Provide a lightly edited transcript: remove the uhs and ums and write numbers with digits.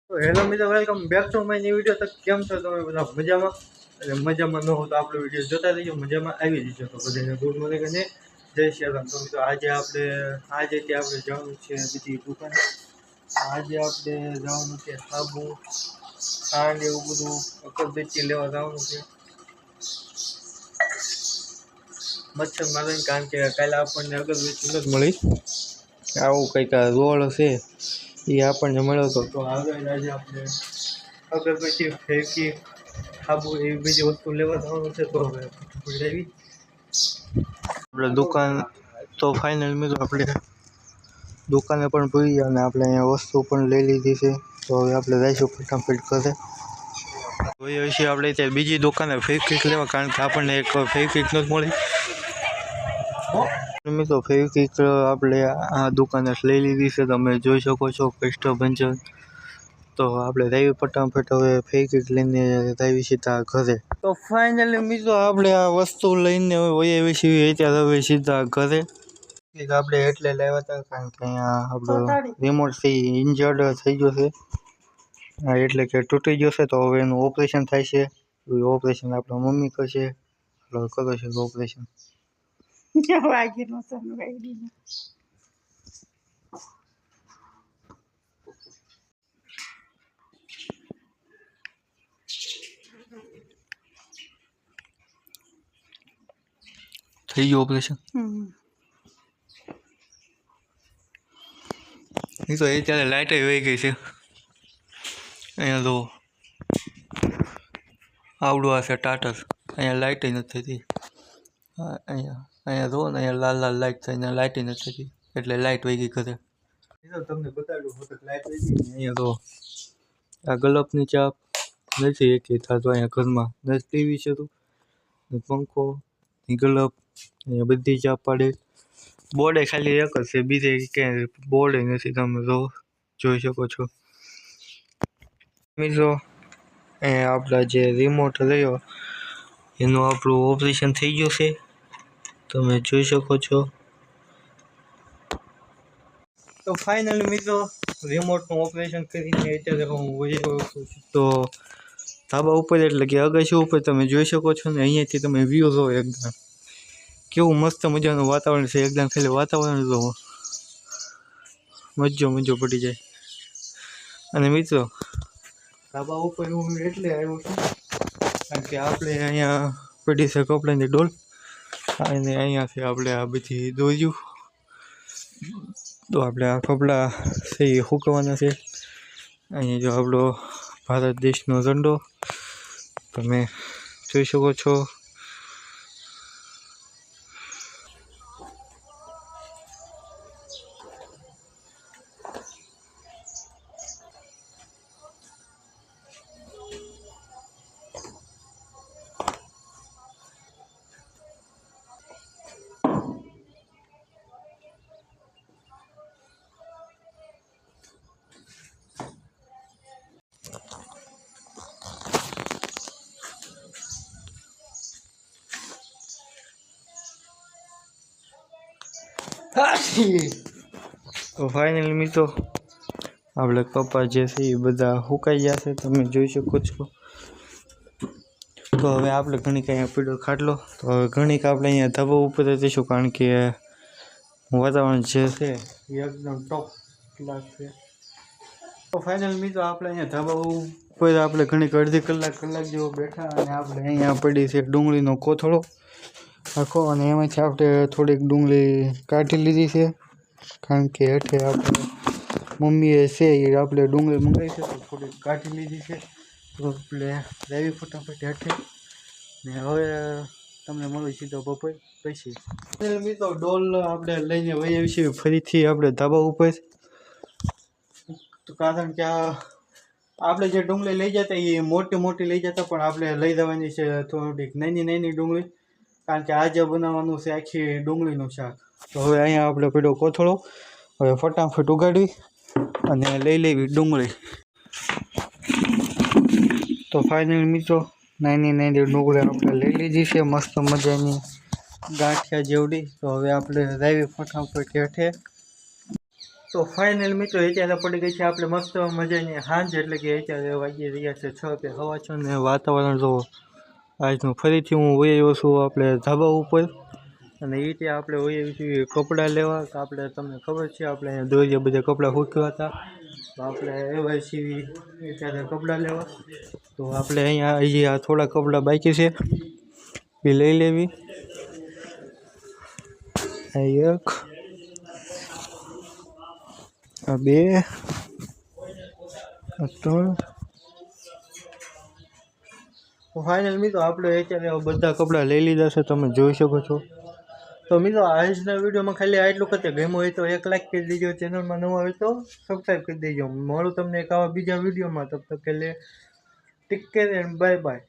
તો હેલો મિત્રો, welcome back to my new video. તો કેમ છો તમે બધા? મજામાં? એટલે મજામાં ન હો તો આપણો વિડીયો જોતા રહીજો, મજામાં આવી જજો. તો બધાને ગુડ મોર્નિંગ અને જય શ્રી રામ. તો મિત્રો આજે આપણે જવાનું છે બીજી દુકાન. આજે આપણે જવાનું છે સાબુ, ખાંડ, એવું બધું અગરબત્તી લેવા જવાનું છે મચ્છર મારીને, કારણ કે કાલે આપણને અગરબત્તી નથી મળી. આવું કંઈક રોલ છે એ આપણને મળ્યો હતો. તો આગળ આજે આપણે અગરબત્તી, ફેંકી, સાબુ એવી બીજી વસ્તુ લેવા જવાનું છે. તો હવે લેવી આપણે દુકાન. તો ફાઇનલ મિત્રો આપણે દુકાને પણ ભૂલી અને આપણે અહીંયા વસ્તુ પણ લઈ લીધી છે. તો હવે આપણે જઈશું ફટાફટ કરે જોઈએ વિશે આપણે ત્યાં બીજી દુકાને ફેવિક્વિક લેવા, કારણ કે આપણને એક ફેવિક્વિક નથી મળી. મિત્રો ફેવિક્વિક આપણે આ દુકાને લઈ લીધી છે, તમે જોઈ શકો છો પેસ્ટો ભંજન. તો આપણે રવિ ફટાફટ હવે ફેવિક્વિક લઈને રવિ સીધા ઘરે. તો ફાઇનલી મિત્રો આપણે આ વસ્તુ લઈને હવે વહી છીએ અત્યારે હવે સીધા ઘરે. આપણે એટલે લાવ્યા હતા કારણ કે અહીંયા આપણો રિમોટથી ઇન્જર્ડ થઈ ગયો છે, એટલે કે તૂટી ગયો છે. તો હવે એનું ઓપરેશન થાય છે. ઓપરેશન આપણા મમ્મી કરશે. કરો છે ઓપરેશન. થઈ ગયું ઓપરેશન. એ તો અત્યારે લાઇટ વહી ગઈ છે. અહીંયા તો આવડું આ છે ટાટર, અહીંયા લાઇટ નથી થતી. અહીંયા જુઓ ને, અહીંયા લાલ લાલ લાઇટ થાય ને લાઇટ નથી થતી, એટલે લાઇટ વહી ગઈ ઘરે. તમને બતાડું લાઇટ વહી ગઈ. અહીંયા તો આ ગલપની ચાપ નથી એક થતો. અહીંયા ઘરમાં દસ ટીવી છે, તો પંખો, ગલપ, અહીંયા બધી ચાપ પાડે. બોર્ડે ખાલી એક જ છે, બીજે ક્યાંય બોર્ડે નથી. તમે જોઈ શકો છો મિત્રો. આપણા જે રિમોટ રહ્યો એનું આપણું ઓપરેશન થઈ ગયું છે, તમે જોઈ શકો છો. તો ફાઇનલી મિત્રો રિમોટનું ઓપરેશન કરીને અત્યારે હું વહી ગયો છું તો ધાબા ઉપર, એટલે કે અગાશી ઉપર. તમે જોઈ શકો છો ને, અહીંયાથી તમે વ્યૂ જોવો એકદમ કેવું મસ્ત મજાનું વાતાવરણ છે. એકદમ ખાલી વાતાવરણ જોવો, મજો પડી જાય. અને મિત્રો ધાબા ઉપર હું એટલે આવ્યો છું કારણ કે આપણે અહીંયા પડી છે કપડાની ડોલ, અને અહીંયાથી આપણે આ બધી દોર્યું. તો આપણે આ કપડાં છે એ સૂકવવાના છે. અહીંયા જો આપણો ભારત દેશનો ઝંડો તમે જોઈ શકો છો. તો ફાઇનલી મિત્રો આપણે કપા જે છે એ બધા સુકાઈ ગયા છે, તમે જોઈ શકો છો. તો હવે આપણે ઘણીક અહીંયા પીળો ખાટલો. તો હવે ઘણીક આપણે અહીંયા ધાબા ઉપર જઈશું, કારણ કે વાતાવરણ જે છે એ એકદમ ટોપ ક્લાસ છે. તો ફાઇનલ મિત્રો આપણે અહીંયા ધાબા ઉપર આપણે ઘણીક અડધી કલાક જેવો બેઠા, અને આપણે અહીંયા પડી છે ડુંગળીનો કોથળો આખો, અને એમાંથી આપણે થોડીક ડુંગળી કાઢી લીધી છે, કારણ કે હેઠે આપણે મમ્મીએ છે એ આપણે ડુંગળી મંગાવી છે, તો થોડીક કાઢી લીધી છે. તો આપણે લાવી ફટાફટ હેઠે, ને હવે તમને મળું સીધો બપોર પછી. મિત્રો ડોલ આપણે લઈને વહી આવી છીએ ફરીથી આપણે ધાબા ઉપર, કારણ કે આપણે જે ડુંગળી લઈ જતા એ મોટી લઈ જતા, પણ આપણે લઈ જવાની છે થોડીક નાની ડુંગળી, કારણ કે આજે બનાવવાનું છે આખી ડુંગળીનું શાક. તો હવે અહીંયા આપણે પેલો કોથળો હવે ફટાફટ ઉગાડવી અને લઈ લેવી ડુંગળી. તો ફાઇનલ મિત્રો નાની ડુંગળી આપણે લઈ લીધી છે, મસ્ત મજાની ગાંઠિયા જેવડી. તો હવે આપણે લાવી ફટાફટ હેઠે. તો ફાઇનલ મિત્રો અત્યારે પડી ગઈ છે આપણે મસ્ત મજાની સાંજ, એટલે કે અત્યારે વાગી રહ્યા છે 6 કે હવા 6 ને વાતાવરણ જો આજનું ફરીથી હું વહી આવ્યો છું આપણે ધાબા ઉપર, અને એ રીતે આપણે વહી આવી છીએ કપડાં લેવા. તો આપણે તમને ખબર છે આપણે અહીંયા દોરીએ બધા કપડાં સૂકવ્યા હતા, તો આપણે એવા છીએ અત્યારે કપડાં લેવા. તો આપણે અહીંયા હજી આ થોડા કપડાં બાકી છે એ લઈ લેવી. આ એક, આ બે, આ ત્રણ. ફાઇનલ મિત્રો આપણે અત્યારે બધા કપડાં લઈ લીધા છે, તમે જોઈ શકો છો. તો મિત્રો આજના વિડીયોમાં ખાલી આટલું કરતે ગમ્યું હોય તો 1 લાઈક કરી દેજો, ચેનલમાં નવા હોય તો સબસ્ક્રાઈબ કરી દેજો. મળું તમને એક આવા બીજા વિડીયોમાં, તબ તક કે લે take care and bye bye.